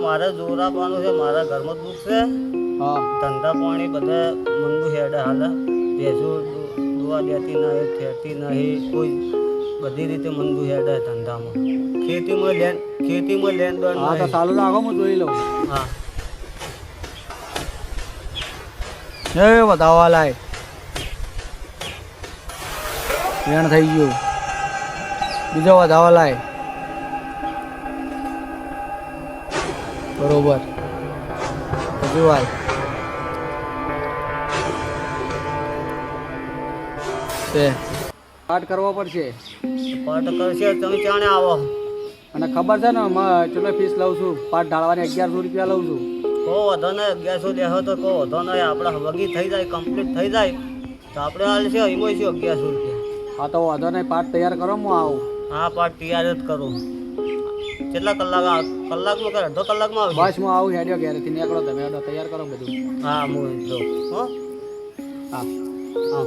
મારે જોરા પાનું છે, મારા ઘરમાં દુઃખ છે, હા ધંધા પાણી બધા મંદુ હેડે હાલ. ભેંસો દોવા દેતી નહીં, ખેતી નહીં, કોઈ બધી રીતે મંદુ હેડે ધંધામાં. ખેતીમાં લેન દેન હા તો નહીં. ચાલુ રાખો હું જોઈ લઉં. હા એ વધાવા લાય વેણ થઈ ગયું. બીજો વધાવા લાય. બરોબર હજુ હાલ તે પાઠ કરવો પડશે. પાઠ કરશે તમે ચાણે આવો. અને ખબર છે ને ચલો ફીસ લઉં છું પાઠ ઢાળવાની 1100 રૂપિયા લઉં છું. કહો વધો ને 1100 લેહો તો કહો વધો નહીં. આપણે વગી થઈ જાય, કમ્પ્લીટ થઈ જાય તો આપણે હાલ છે એમાં છે 1100 રૂપિયા. હા તો વાંધો નહીં પાઠ તૈયાર કરો હું આવું. હા પાઠ તૈયાર જ કરું. કેટલા કલાકમાં કરે? અડધો કલાકમાં આવશે. બસ હું આવું હેડ્યો ઘેરેથી નીકળો તમે હેડો તૈયાર કરો બધું. હા હું જો હો હા હા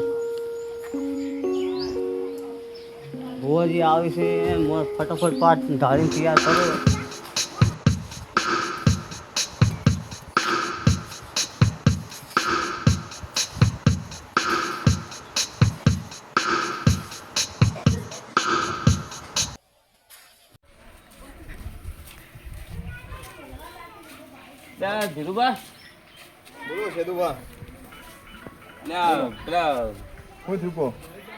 ભુવાજી આવી છે ફટાફટ પાઠ ઢાળીને તૈયાર કરો. ધીરુબા બોલો સેદુબા. પેલા હું થયું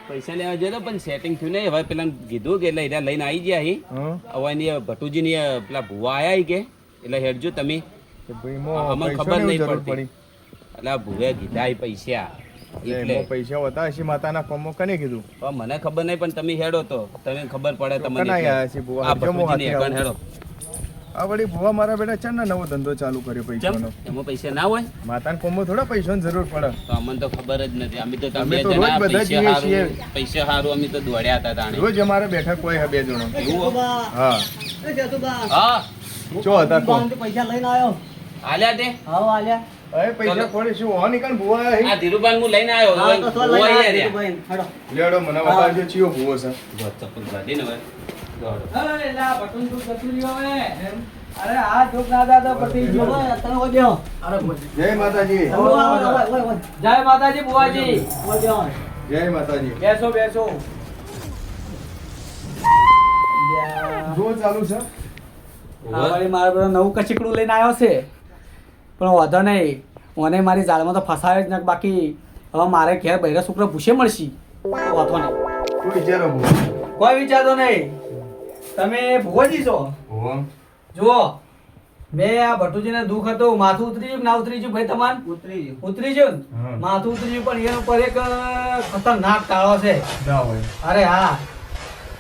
પૈસા લેવા જતો પણ સેટિંગ થયું નહીં. હવે પેલા કીધું કે એટલે એને લઈને આવી ગયા અહીં. હવે એની ભટુજીની પેલા ભુવા આયા કે એટલે હેડજો તમે. અમને ખબર નહીં પડતી એટલે આ ભુવે કીધા એ પૈસા એટલે પૈસા હતા હશે માતાના કોમો કને કીધું? પણ મને ખબર નહીં પણ તમે હેડો તો તમે ખબર પડે તમને. કના આયા છે ભુવા? આ ભટુજીની એકાઉન્ટ હેડો. આ વળી ભુવા મારા બેટા ચાર ના નવો ધંધો ચાલુ કર્યો ચમ પૈસાનો. એમાં પૈસા ના હોય માતાના કોમો થોડા પૈસાની જરૂર પડે. તો અમને તો ખબર જ નથી. અમે તો અમે તમે તો રોજ બધા જઈએ છીએ. પૈસા હારું અમે તો દોડ્યા હતા તાણે. રોજ અમારે બેઠા કોઈ હે બે જણો. એવું? હા હા ચો હતા કો પૈસા લઈને આવ્યો. હાલ્યા તે હા આલ્યા. અરે પૈસા કોણ શું હો નીકળ ભુવા આયા આ ધીરુભાઈ હું લઈને આવ્યો. હા તો તો લઈને ભુવા આવ્યા અહીંયા ધીરુભાઈ. હેડો. લેડો મને બતાવજો ચિયો ભુવો છે. રહ્યા. ચપ્પલ કાઢી ને હવે દોડો. અરે આ જોક ના દાદા પતી ગયો. ભાઈ, તમે ઓય બેહો. જય માતાજી. ઓય, ઓય, ઓય, ઓય, ઓય. જય માતાજી બુવાજી. ઓય બેહો. જય માતાજી. બેસો બેસો. જો ચાલુ છે. આ વળી મારા બધા નવું કચીકડું લઈને આવ્યો છે પણ વાંધો નહીં. મને મારી જાળમાં તો ફસાયો જ ને બાકી હવે મારે ઘેર બૈરા છોકરા ભૂસે મળશે. વાંધો નહીં શું વિચારો ભુવા? કોઈ વિચારતો નહીં. તમે ભુવાજી છો? ભુવા જુઓ મેં આ ભટુજીને દુઃખ હતું. માથું ઉતરી ગયું કે ના ઉતરી ગયું ભાઈ તમારે? ઉતરી ગયું. ઉતરી ગયું ને? હા. માથું ઉતરી ગયું પણ એના ઉપર એક ખતરનાક ટાળો છે. ના હોય. અરે હા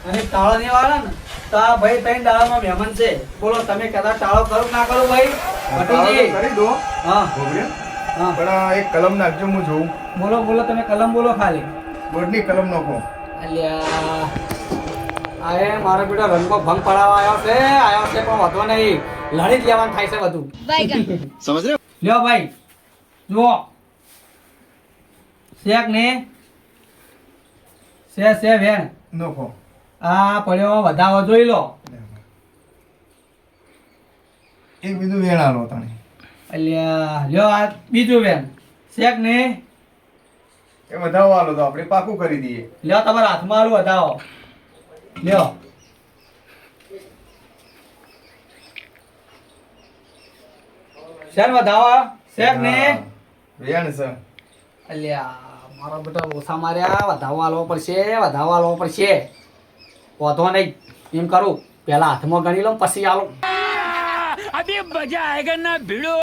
અને ટાળો નહીં વાળા ને તો આ ભાઈ 3 દાડામાં મહેમાન છે. બોલો તમે કદાચ ટાળો કરો કે ના કરો ભાઈ ભટુજી? કરી દો હા ભોગવ્યા. હા પણ આ એક કલમ નાખજો હું જોઉં. બોલો બોલો તમે કલમ બોલો ખાલી. બોર્ડની કલમ નાખો. અલ્યા આ એ મારો બેટો રંગો ભંગ પડાવવા આવ્યો છે પણ વધો નહીં. લડી જ લેવાનું થાય છે બધું. સમજ રહ્યો? લ્યો ભાઈ જુઓ શેક ને સે વેણ નાખો. આ પડ્યો વધાવો જોઈ લો. એક બીજું વેણાલો તને. અલ્યા લ્યો આ બીજું વેણ શેક ને એ વધાવો આલો તો આપણે પાકું કરી દઈએ. લ્યો તમારા હાથમાં આલું વધાવો લ્યો. શેર વધાવો શેક ને હા, વેણ છે. અલ્યા મારો બેટો ઓછા માર્યા વધાવો આલવો પડશે વાંધો નહીં. એમ કરું પેલા હાથમાં ગણી લઉં પછી આલું. અભી મજા આયેગા ના ભીડો.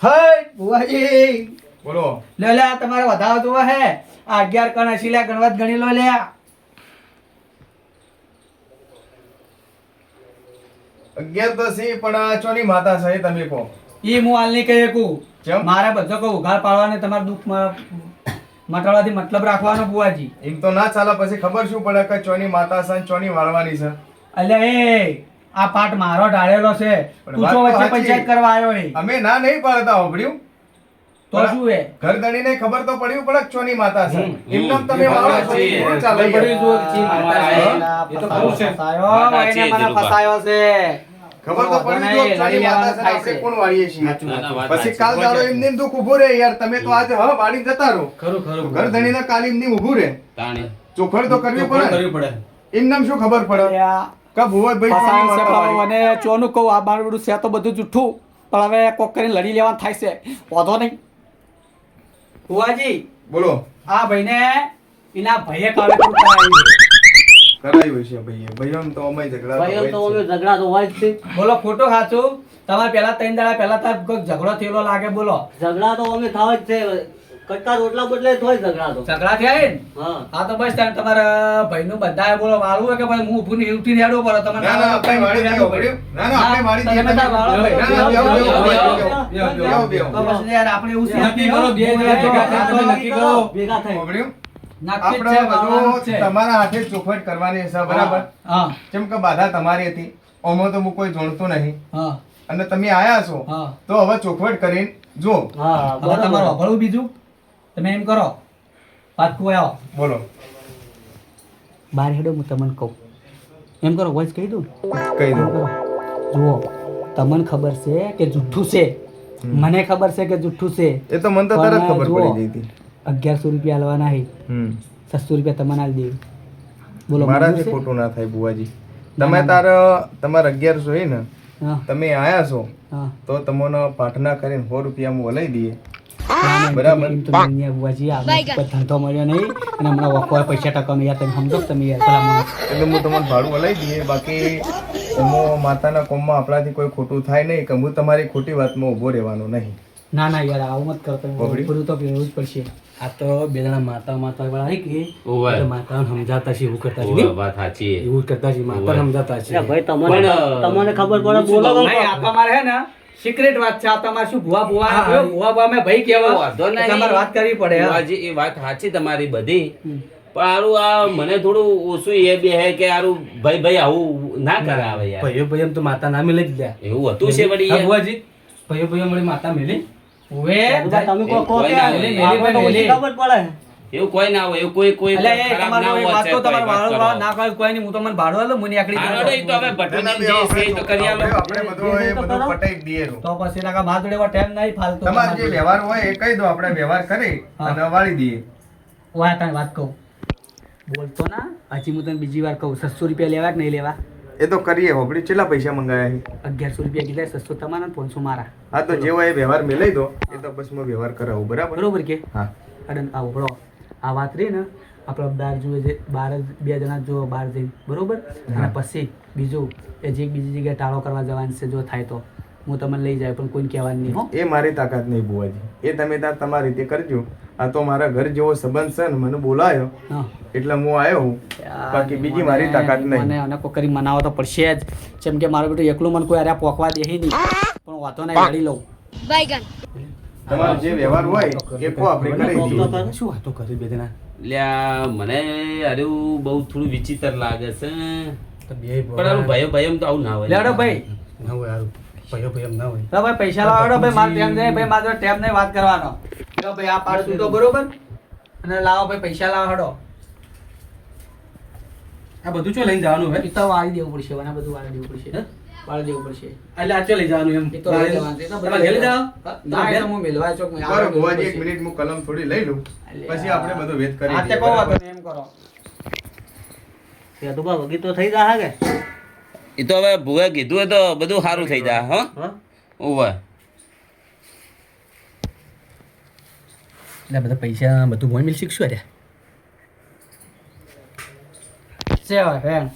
હે બુવાજી બોલો. લે લે આ તમારે વધાવો જોવે હે આ 11 કણ 80 લે ગણવત ગણી લો લે. 11 તો સી પણ આ ચોની માતા છે એ તમે કહો. ઈ હું હાલ નહીં કહી શકું. કેમ? મારે બધો કોઈ ઉઘાડ પાડવાને તમારે દુઃખ મટાડવાથી મતલબ રાખવાનો બુવાજી. એમ તો ના ચાલે પછી ખબર શું પડે કે ચોની માતા છે ને ચોની વાળવાની છે. અલ્યા એ આ પાટ મારો ઢાળેલો છે. પણ તું વાત તો તો વચ્ચે સાચી. પંચાયત કરવા આવ્યો હે. અમે ના નહીં પાડતા હોભળ્યું. તો શું હે ઘર ધણીને ખબર તો પડવી પડે કે ચોની માતા છે એમને તમે એ વાળો વાત છો, છે. કેવું ચાલે યાર? એ તો ખરું છે. એને મને ફસાયો છે ખબર તો પડવી જોઈએ કે ચોની માતા છે ને આપણે કોણ વાળીએ છીએ ના, ના, વાત પછી સાચી. કાલ દાડો એમને એમ દુઃખ ઊભું રહે યાર તમે તો આજે હા વાળી જતા રહો ખરું ઘર ધણીને કાલ એમને ઊભું રહે તાણે. ચોખડ તો કરવી પડે ને. એમને શું ખબર પડે કે ભુવતભાઈ ચોની ફસાયો છે માતા પણ વાળી. મને ચોનું કહું આ મારું બધું છે તો બધું જુઠ્ઠું પણ હવે કોક કરીને લડી લેવાનું થાય છે વાંધો નહીં ભુવાજી બોલો આ ભાઈને એના ભાઈએ કાલે પણ કરાવી છે. કરાયું છે ભાઈએ ભાઈઓને તો અમે ઝઘડા તો હોય જ છે. બોલો ખોટું સાચું તમારે પેલા 3 દાડા પહેલા તો કોઈક ઝઘડો થયેલો લાગે બોલો ઝઘડા તો અમે થાવ જ છે કટકા રોટલા બદલે થોય ઝઘડા તો ઝઘડા થયા હે ને? હા હા તો બસ તારે તમારા ભાઈનું બધાએ બોલો વાળવું હોય કે ભાઈ હું ઊભું ને ઉઠીને હેડવું પડે તમે ના, ના, આપણે વાળી દઈએ, ભર્યું? ના, ના, આપણે વાળી દઈએ. તમે તાર વાળો ભાઈ. ના, ના, બેહો, બેહો, બેહો, બેહો, બેહો, બેહો, બેહો. તો પછી યાર આપણે એવું નક્કી કરો, બે જણા ભેગા થઈને તમે નક્કી કરો. ભેગા થઈ સાંભળ્યું? નક્કી જ આપણે છે, વાળવાનું જ બધું છે. તમારા હાથે જ ચોખવટ કરવાની છે બરાબર હા જેમ કે બાધા તમારી હતી ઓમાં તો હું કોઈ જોણતો નહીં હા અને તમે આયા છો હા તો હવે ચોખવટ કરીને જો હા હવે તમારું વાપરવું બીજું તમે એમ કરો પાછું આવો બોલો બાર હેડો હું તમને કહું એમ કરો વોઇસ કહી દઉં કહી એમ દો કરો જુઓ તમને ખબર છે કે જુઠ્ઠું છે મને ખબર છે કે જુઠ્ઠું છે એ તો મને તો તરત પણ ખબર જુઓ, પડી જઈ 1100 રૂપિયા આલવાના હે હતી 700 રૂપિયા તમને આલી દેવું બોલો મારાથી મંજૂર છે? ખોટું ના થાય બુવાજી ના, તમે ના. તમારા 1100 હે ને હા તમે આયા છો હા તો તમને પાઠના કરીને 100 રૂપિયા હું વલાઈ દઈએ ના, ના, બરાબર. એમ તો નહીં યાર બુઆજી, આપણે કોઈ ધંધો મળ્યો નહીં અને હમણાં વખવા પૈસા ટકાનું યાર તમે સમજો કે તમે યાર પેલા માણસ. એટલે હું તમને ભાડું વલાઈ દઈએ બાકી એમાં માતાના કોમમાં આપણાથી કોઈ ખોટું થાય નહીં કે હું તમારી ખોટી વાતમાં ઊભો રહેવાનો નહીં ના ના યાર આવું મત કરતો બગડી? બધું તો પીવું જ પડશે આ તો બે જણા માતા વાળા આવી ગઈ ઓવે. તો માતાને સમજાતા છે એવું કરતા છે ઓવે, નહીં? વાત સાચી. એવું જ કરતા છે માતાને ઓવે. સમજાતા છે ભાઈ તમને પણ, તમને ખબર પડે હું શું બોલો કહું? નહીં, આ તમારે હે ને સિક્રેટ વાત છે આ તમારે શું ભુવા ભુવા હા, ભુવા ભુવા મેં ભાઈ કહેવા વાંધો નહીં. તમારે વાત કરવી પડે હા. બુવાજી, એ વાત સાચી તમારી બધી હમ. પણ હારું આ મને થોડું ઓછું એ બે હે કે હારું ભાઈ ભાઈ આવું ના કરાવે યાર ભાઈઓ ભાઈઓ એમ તો માતા ના મિલે જ લ્યા એવું હતું છે વળી હા, યાર. ભુવાજી ભાઈઓ ભાઈઓ મળી માતા મિલી ઓવે તમે કોઈ કહો કે કોઈ ના, આપણે તો ઓછી ખબર પડે એવું કોઈ ના હોય એવું કોઈ અલ્યા, એ ખરાબ તમારો ના એક હોય વાત છે, કહું, કોઈ તમારે વાત વાળું કરો. વાળું ના કરે કોઈ નહીં, હું તમને ભાડું આલું, મને આકડી હારો દેવાનો. નહીં તો હવે ભટુજી જે છે એ તો કરી આલો. આપણે બધું એ બધું પટાઈ જ દઈએ તો પછી એના મારા જોડે એવો time નહીં ફાલતુ. તમારે જે વ્યવહાર હોય એ કહી દો આપણે વ્યવહાર કરી હા. અને વાળી દઈએ વાહ, તને વાત કહું બોલતો ના હજી હું તને બીજી વાર કહું 600 રૂપિયા લેવા કે નહીં લેવા? એ તો કરીએ હોબળી કેટલા પૈસા મંગાયા છે 1100 રૂપિયા કીધા 600 તમારા ને 500 મારા હા તો જે હોય એ વ્યવહાર મેલાઈ દો એ તો બસ હું વ્યવહાર કરાવું બરાબર બરોબર કે હા અડન આ ઉભરો આ વાત રહી ને આપણે બહાર જોઈએ છે બહાર જ બે જણા જો બહાર જઈને બરોબર અને પછી બીજું એ જે બીજી જગ્યાએ ટાળો કરવા જવાનું છે જો થાય તો હું તમને લઈ જાય પણ કોઈને કહેવાનું નહીં હો એ મારી તાકાત નહીં બુવાજી એ તમે તાર તમારી રીતે કરજો આ તો મારા ઘર જેવો સંબંધ છે ને મને બોલાયો હા એટલે હું આવ્યો હું બાકી બીજી મારી તાકાત નહીં મને અને કોઈ કરી મનાવો તો પડશે જ જેમ કે મારું બેટું એકલું મને કોઈ અરે પોકવા દે નહીં પણ વાતો નહીં લડી લઉં તમારો જે વ્યવહાર હોય એ કો આપણે કરી દઈએ શું વાતો કરી બે જણા લ્યા મને હારું બહુ થોડું વિચિત્ર લાગે છે તો બે પણ હારું ભાઈઓ ભાઈઓ તો આવું ના હોય લેડો ભાઈ ના હોય હારું ભાઈઓ ભાઈ એમ ના હોય તો ભાઈ પૈસા લાવો ભાઈ મારે ટેમ નહીં ભાઈ મારે ટેમ નહીં વાત કરવાનો તો ભાઈ આ પાડશું તો બરોબર અને લાવો ભાઈ પૈસા લાવો હડો આ બધું ચો લઈને જવાનું હે એ તો વાળી દેવું પડશે મને બધું વાળી દેવું પડશે હે? વાળી દેવું પડશે એટલે આ ચો લઈ જવાનું એમ એ તો લઈ જવાનું છે. એ તો બધું તમારે ઘરે લઈ જાઓ? ના એ તો હું મેલવા ચોક માં બરાબર બુવાજી એક મિનિટ હું કલમ થોડી લઈ લઉં પછી આપણે બધું વેત કરી આ તે દઈએ કહો બરાબર? વાતો નહીં, એમ કરો સેતુભા વગી તો થઈ જા કે એ તો હવે ભૂએ કીધું હોય તો બધું સારું થઈ જાય હો હા ઓવે એટલે બધા પૈસા બધું મોય મિલ શીખશું અરે છે હવે વેણ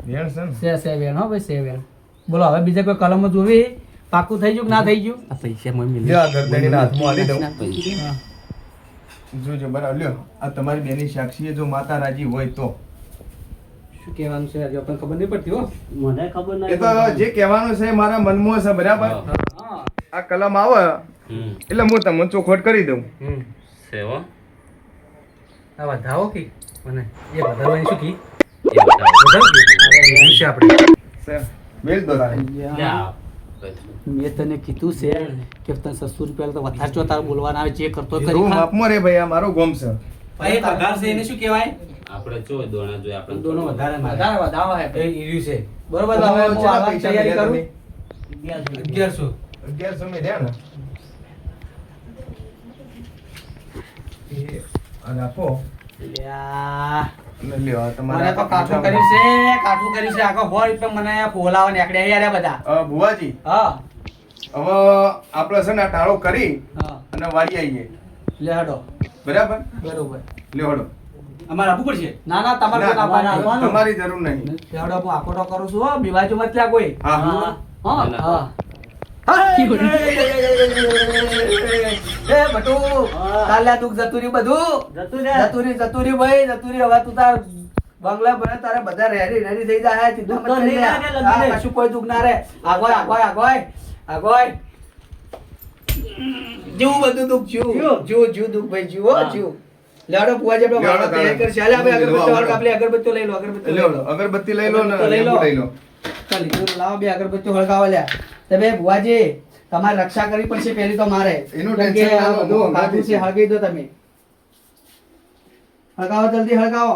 વેણ છે ને? છે વેણ હો ભાઈ છે વેણ બોલો હવે બીજા કોઈ કલમો જોવી પાકું થઈ ગયું કે ના થઈ ગયું આ પૈસા મોય મિલ લ્યો આ ગરદનીના હાથમાં આલી દઉં હા. જોજો બરાબર લ્યો આ તમારી બેની સાક્ષીએ જો માતા રાજી હોય તો શું કહેવાનું છે હજી આપણને ખબર નહીં પડતી હો મને ખબર એ નહીં તો જે કહેવાનું છે એ મારા મનમાં છે બરાબર હા. હા આ કલમ આવે હમ એટલે હું તમને ચોખવટ કરી દઉં છે હો આ વધાવો કે મને એ વધારવાની શું કી એ બતાવો. વધારો કે? આ બધું છે આપણે છે વેલ દો તારે લ્યા, મેં તને કીધું છે કે તને 600 રૂપિયા તો વધારે જો તારે બોલવાના આવે જે કરતો કરી રૂમ ખા. આપમાં રે ભાઈ, આ મારો ગોમ છે. ભાઈ પગાર છે એને શું કહેવાય આપણે જો દોણા જોઈએ આપણે દોનો વધારે મારે. વધારે વધાવો હે એ ઈર્યું છે બરોબર તો હવે હું ચાલો આવા પૈસા તૈયારી ભેગા કરું તમે. 1100 1100 મેં રહ્યા ને એ આ રાખો લ્યા અને લ્યો આ મને તમારા તો કાઠું કર્યું છે આખો 100 રૂપિયા મને ફોલાવા નીકળ્યા યાર આ બધા ભુવાજી, હા હવે આપણે છે ને આ ટાળો કરી હા અને વાળી આવીએ, લે હડો બરાબર? બરોબર લ્યો હળો. અમારે આપવું પડશે ના ના તમારે કોઈ ના, આપવાનું તમારી જરૂર નહીં. લે હડો હું આખો તો કરું છું હો બીવાજો મત લ્યા કોઈ હા હા ના. હા એ બટુ કાલે દુઃખ જતું રહ્યું બધું જતું રહ્યું ભાઈ જતું રહ્યું હવે તું તાર બંગલા બને તારે બધા રેડી થઈ જાય ચિંતા મત કરી લે. હા, કશું કોઈ દુઃખ ના રે આગોય જેવું બધું દુઃખ જીવ દુઃખ ભાઈ જીવ હો જીવ લેડો પુવાજી આપણે લેવડો વાળા તૈયાર કરી ચાલે આપણે અગરબત્તી લઈ લો અગરબત્તી લઈ લો અગરબત્તી લઈ લો ને લઈ લો. લીંબુ લઈ લો. ચાલ લીધું લાવો બે અગરબત્તી હળગાવો લ્યા તે બે ભુવાજી તમારે રક્ષા કરવી પડશે પહેલી તો મારે એનું કેમ કે ટેન્શન આ ના લો, બધું હું કાઢું છે હળગાવી હળગાવી દો તમે હળગાવો જલ્દી હળગાવો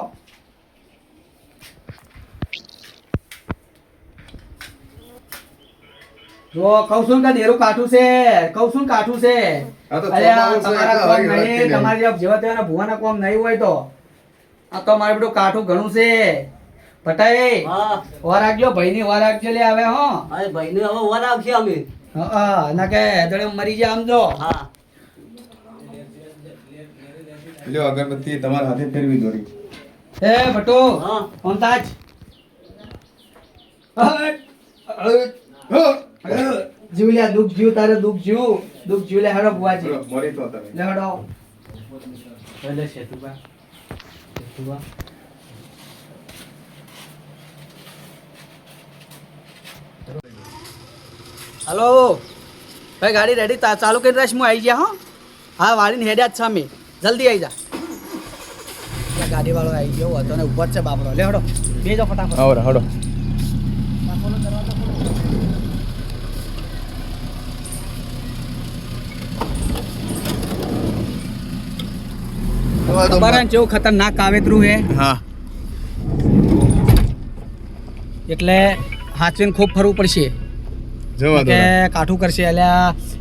જો કહું છું કે દેરું કાઠું છે આ તો અરે આ ચોમાસું છે તમારા એટલે કોમ હળી નહીં હળગતી તમારી જેવા તેવાના ભુવાના કોમ નહીં હોય તો આ તો મારે બધું કાઠું ઘણું છે પટાઈ હા વાર રાખજો ભાઈની વાર રાખજો લે આવે હો અરે ભાઈને હવે વર આવશે અમે હા ના કે દડે મરી જાય આમ જો હા લ્યો અગરબત્તી તમારા હાથે ફેરવી દોરી. એ બટુ હા ઓમતાજ જીવ લે દુઃખ જીવ તારે દુઃખ જીવ લે હેડો બુવાજી ચલો, મરી તો તમે. લે હેડો એટલે શેતુબા હલો ભાઈ ગાડી રેડી ચાલુ કરી રાખ હું આવી ગયા હો હા વાળીને હેડ્યા જ છે અમે જલ્દી આવી જા ગાડી વાળો આવી ગયો હતો ને ઉભો જ છે બાપડો લે હડો બે જો ફટાફટ આવડે હળો. ખબર હે ને કેવું ખતરનાક કાવેતરું હે હા એટલે હાચવીને ખૂબ ફરવું પડશે જવા દો કે કાઠું કરશે એટલે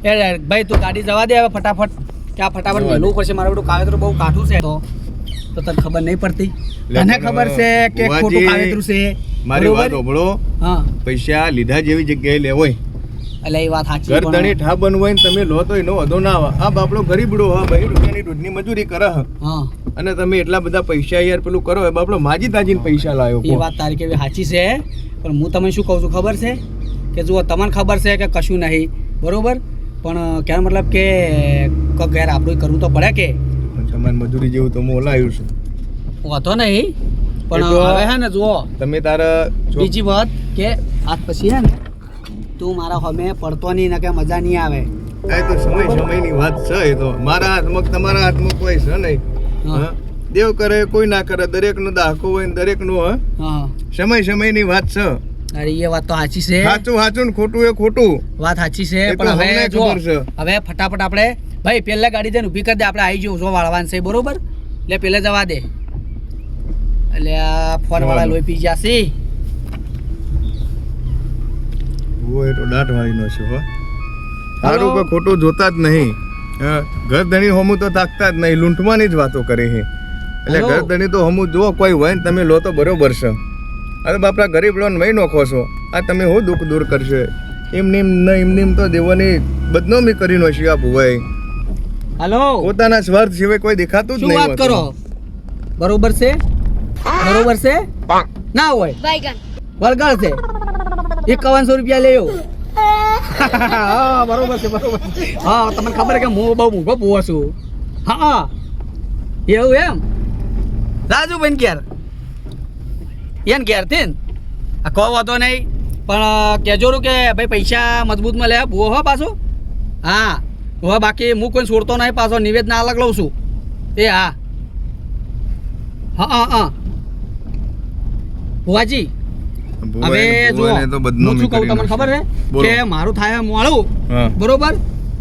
એ ભાઈ તું ગાડી જવા દે હવે ફટાફટ કે આ ફટાફટ જવા દે. મેળવું પડશે મારું બધું કાવેતરું બહુ કાઠું છે તો તને ખબર નહીં પડતી લે તને પણ ખબર છે કે બુવાજી, ખોટું કાવેતરું છે મારી વાત બરોબર? હોભળો. હા પૈસા લીધા જેવી જગ્યાએ લેવોય. એટલે એ વાત સાચી ઘર પણ- ધણી ઠા બનવું હોય ને તમે લો તો એનો વધો ના આવે. આ બાપડો ગરીબડો હા 2 રૂપિયાની દૂધની મજૂરી કરે હ. હા અને તમે એટલા બધા પૈસા યાર પેલું કરો એ બાપડો માજી તાજીને પૈસા લાવ્યો એ વાત તારી કેવી સાચી છે પણ હું તમને શું કહું છું ખબર છે કે જુઓ તમને ખબર છે કે કશું નહીં બરોબર પણ કહેવાનો મતલબ કે કોક ઘેર આપણું કરવું તો પડે કે સમાન મજૂરી જેવું તો હું ઓલાવ્યું છું. વાંધો નહીં પણ એ તો- હવે હે ને જુઓ તમે તારા જો- બીજી વાત કે આજ પછી હે ને તું મારા હમે પડતો નહીં ને કે મજા નહીં આવે આ તો સમયની વાત છે. એ તો મારા હાથમાં કે તમારા હાથમાં કોઈ છે નહીં. હા. હા? દેવ કરે કોઈ ના કરે, દરેકનો દાખલો હોય ને દરેકનો હા સમયની વાત છે. અરે એ વાત તો સાચી છે સાચું ને ખોટું એ ખોટું. વાત સાચી છે એ તો પણ હવે અમને જો ખબર છે. હવે ફટાફટ આપણે ભાઈ પહેલા ગાડી જઈને ઊભી કરી દે આપણે આવી જવું જો વાળવાનું છે બરોબર એટલે પહેલા જવા દે એટલે આ ફોન વાળા લોહી પી જશે ઓ એ તો દાંત વાળીનો છે હો. સારું કે ખોટું જોતા જ નહીં. હા, ઘર ધણી હોમું તો તાકતા જ નહીં, લૂંટવાની જ વાતો કરે છે. એટલે હલો. ઘર ધણી તો હોમું જો કોઈ હોય ને તમે લો તો બરોબર છે. અરે બાપરા ગરીબ લોન વહી નોખો છો. આ તમે હું દુઃખ દૂર કરશે એમની તો દેવાની બદનામી કરી નો છે આ ભુવાઈ. હાલો પોતાના સ્વાર્થ સિવાય કોઈ દેખાતું જ શું નહીં વાત હોતું. કરો બરોબર છે ના હોય વળગળ છે 5100 રૂપિયા લેયો હા બરોબર છે હા તમને ખબર છે કે હું બહુ મોંઘો પૂવો છું હા એવું એમ રાજુભાઈ ઘેર એને ઘેર થી ને આ કહો વાતો નહીં પણ કહેજો કે ભાઈ પૈસા મજબૂતમાં લે ભૂવો હો પાછો હા હવે બાકી હું કોઈ છોડતો નહીં પાછો નિવેદના અલગ લઉં છું એ હા હા ભુવાજી હવે જો ભુવાને તો બદનામી હું શું કહું કરી તમને ખબર છે બોલો. કે મારું થાય મોડું હા બરોબર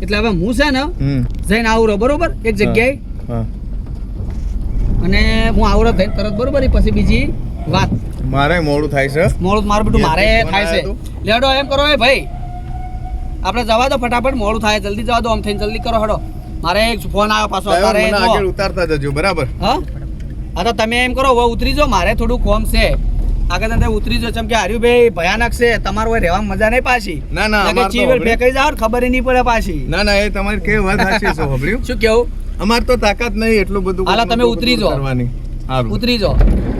એટલે હવે હું છે ને જઈને આવું રહ્યો બરોબર એક જગ્યાએ હા અને હું આવું રહ્યો થઈને તરત બરોબર એ પછી બીજી વાત મારે મોડું થાય છે મોડું મારું બેટું મારે ફોન થાય છે આવ્યો લેડો એમ કરો એ ભાઈ આપણે જવા દો ફટાફટ મોડું થાય જલ્દી જવા દો આમ થઈને જલ્દી કરો હડો મારે એક ફોન આવ્યો પાછો લાવો, અત્યારે મને જુઓ. આગળ ઉતારતા જજો બરાબર હા હા તો તમે એમ કરો હવે ઉતરી જાઓ મારે થોડું કોમ છે આગળ તમે ઉતરી જાઓ ચમ કે હર્યુભાઈ ભયાનક છે તમારું હોય રહેવામાં મજા નહીં પાછી ના ના નકર અમાર તો ચીવેલ હમણાં- ફેંકાઈ જાવ ને ખબર ય નહીં પડે પાછી ના ના એ તમારી કેવી વાત સાચી છે સાંભળ્યું શું કેવું અમાર તો તાકાત નહીં એટલું બધું હાલો, તમે બધું ઉતરી જાઓ. કરવાની સારું ઉતરી જાઓ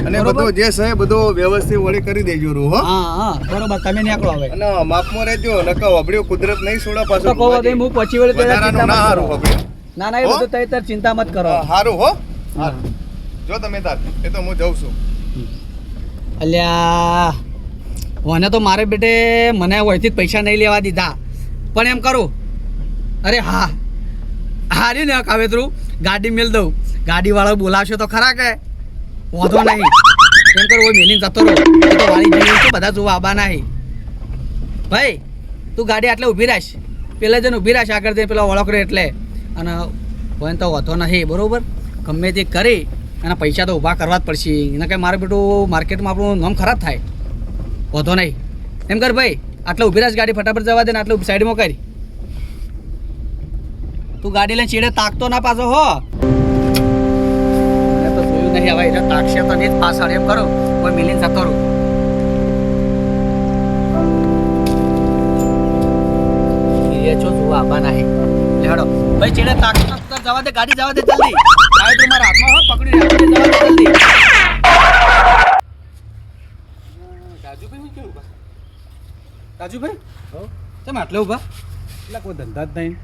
અને બરોબર? બધું જે છે બધું વ્યવસ્થિત વળી કરી દેજો રૂ હો હા હા બરોબર તમે નીકળો હવે અને માપમાં રહેજો નકર વબડ્યું કુદરત નહીં છોડા તો પાછો કહો દે હું પછી વળી પહેલા વધારાનું ચિંતા ના મત હારું કરો. વબડ્યું ના ના એ હો? બધું તઈ તાર ચિંતા મત કરો હારું હો હારું. જો તમે તાર એ તો હું જઉં છું અલ્યા મને તો મારે બેટે મને વહીથી જ પૈસા નહીં લેવા દીધા પણ એમ કરું અરે હા હારી ને કાવેતરું ગાડી મેલ દઉં ગાડીવાળો બોલાવશો તો ખરા કે વાંધો નહીં એમ કરું ઓય મેલીને જતો રહો એ તો વાળી જઈને તો બધા જોવા આબા નહીં ભાઈ તું ગાડી આટલે ઊભી રાખ પેલા જઈને ઊભી રાખ આગળ જઈને પેલા વળોકરે એટલે અને હોય તો વાંધો નહીં બરોબર ગમે તે કરી અને પૈસા તો ઊભા કરવા જ પડશે એને કે મારે બેટું માર્કેટમાં આપણું નામ ખરાબ થાય વાંધો નહીં એમ કર ભાઈ આટલે ઊભી રાખ ગાડી ફટાફટ જવા દે ને આટલે સાઈડમાં કરી તું ગાડી લઈને ચીડે તાકતો ના પાછો હો મેં તો જોયું નહીં હવે એટલે તાકશે તો નહીં જ પાછળ એમ કરો કોઈ મિલીને જતો રહું એ છો જોવા આબા નહીં લેડો ભાઈ ચીડે તાકતો જવા દે ગાડી જવા દે જલ્દી ગાડી તું મારા હાથમાં હો પકડી રાખી જવા દે જલ્દી રાજુભાઈ હું કેવું ઉભા રાજુભાઈ તમે આટલે ઉભા એટલે કોઈ ધંધા જ નહીં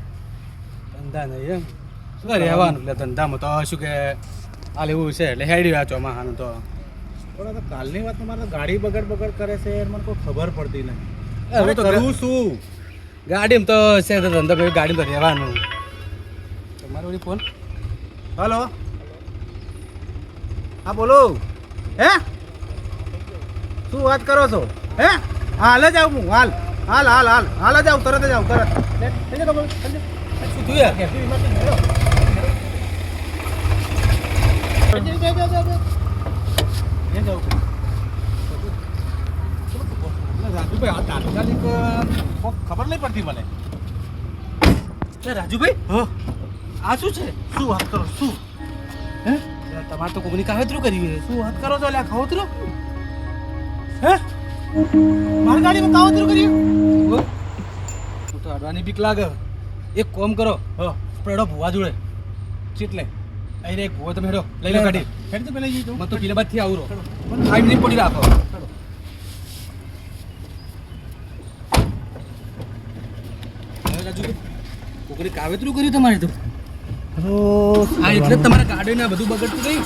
ધંધા નહીં એમ શું રહેવાનું એટલે ધંધામાં તો શું કે હાલ એવું છે એટલે હેડી રહ્યા ચોમાહાનું તો પણ આ કાલની વાત મારે ગાડી બગડ કરે છે મને કોઈ ખબર પડતી નહીં હવે તો કરું શું ગાડીમાં તો છે તો ધંધો કર્યો ગાડીમાં તો રહેવાનું તમારો વળી ફોન હલો હા બોલો હે શું વાત કરો છો હે હાલ જ આવું હું હાલ હાલ હાલ હાલ હાલ જ આવું તરત જ આવું તરત શું થયું યાર? રાજુભાઈ આ તાત્કાલિક ખબર નહીં પડતી મને રાજુભાઈ હા આ શું છે શું વાત કરો શું હે તમારે તો કોકની કાવતરું કર્યું છે શું વાત કરો છો એટલે ખાવતરો હે મારી ગાડીમાં કાવતરો કર્યું હું તો અડવાની બીક લાગે એક કોમ કરો હા પડો ભૂવા જોડે ચીટલે અહીં એક ભૂવો તમે હેડો લઈ લો ગાડી હેડ તો પેલા જઈ મને તો પીલા બાદથી આવું રહો ફાઈવ મિનિટ પડી રાખો હવે રાજુભાઈ કોકની કાવતરું કર્યું તમારે તો હા એટલે જ તમારા ગાડીને બધું બગડતું નહીં